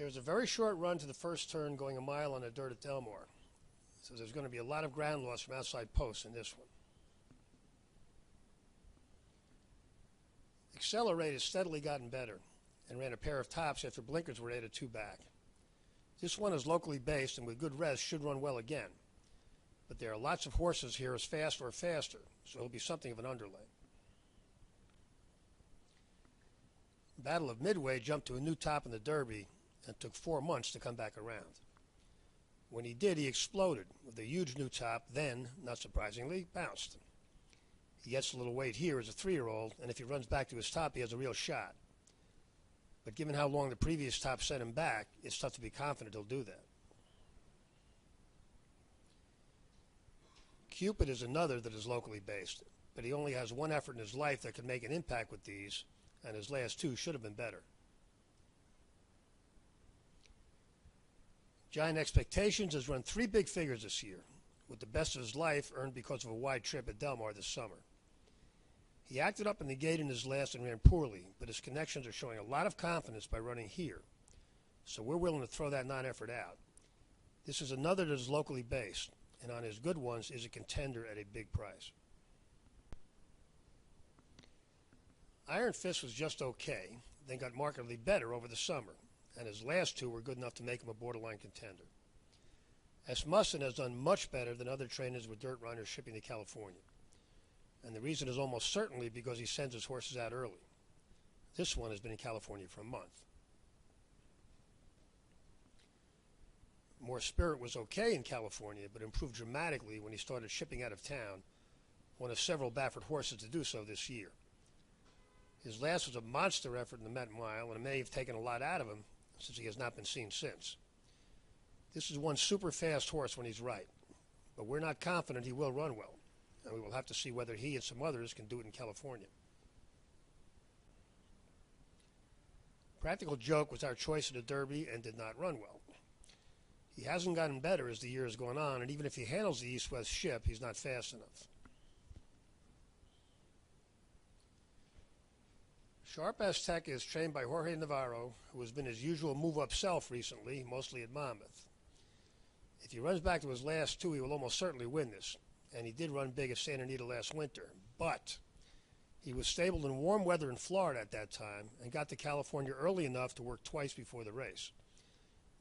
There's a very short run to the first turn going a mile on the dirt at Delmar, so there's going to be a lot of ground loss from outside posts in this one. Accelerate has steadily gotten better and ran a pair of tops after blinkers were added 2 back. This one is locally based and with good rest should run well again, but there are lots of horses here as fast or faster, so he'll be something of an underlay. Battle of Midway jumped to a new top in the Derby and took 4 months to come back around. When he did, he exploded with a huge new top, then, not surprisingly, bounced. He gets a little weight here as a 3-year-old, and if he runs back to his top, he has a real shot. But given how long the previous top sent him back, it's tough to be confident he'll do that. Cupid is another that is locally based, but he only has one effort in his life that could make an impact with these, and his last 2 should have been better. Giant Expectations has run 3 big figures this year, with the best of his life earned because of a wide trip at Delmar this summer. He acted up in the gate in his last and ran poorly, but his connections are showing a lot of confidence by running here, so we're willing to throw that non-effort out. This is another that is locally based, and on his good ones is a contender at a big price. Iron Fist was just okay, then got markedly better over the summer, and his last 2 were good enough to make him a borderline contender. Asmussen has done much better than other trainers with dirt runners shipping to California, and the reason is almost certainly because he sends his horses out early. This one has been in California for a month. More Spirit was okay in California, but improved dramatically when he started shipping out of town, one of several Baffert horses to do so this year. His last was a monster effort in the Met Mile, and it may have taken a lot out of him since he has not been seen since. This is one super fast horse when he's right, but we're not confident he will run well, and we will have to see whether he and some others can do it in California. Practical Joke was our choice in the Derby and did not run well. He hasn't gotten better as the year has gone on, and even if he handles the east-west ship, he's not fast enough. Sharp Aztec is trained by Jorge Navarro, who has been his usual move-up self recently, mostly at Monmouth. If he runs back to his last 2, he will almost certainly win this, and he did run big at Santa Anita last winter, but he was stabled in warm weather in Florida at that time and got to California early enough to work twice before the race.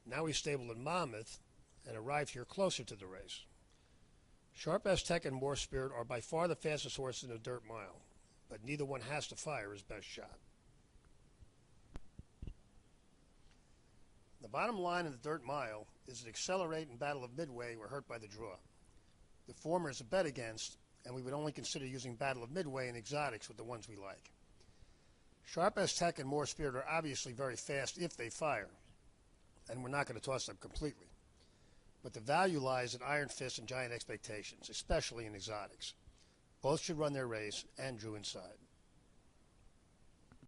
Now he's stabled in Monmouth and arrived here closer to the race. Sharp Aztec and More Spirit are by far the fastest horses in the dirt mile, but neither one has to fire his best shot. The bottom line in the dirt mile is that Accelerate and Battle of Midway were hurt by the draw. The former is a bet against, and we would only consider using Battle of Midway and exotics with the ones we like. Sharp Aztec and More Spirit are obviously very fast if they fire, and we're not going to toss them completely. But the value lies in Iron Fist and Giant Expectations, especially in exotics. Both should run their race and drew inside.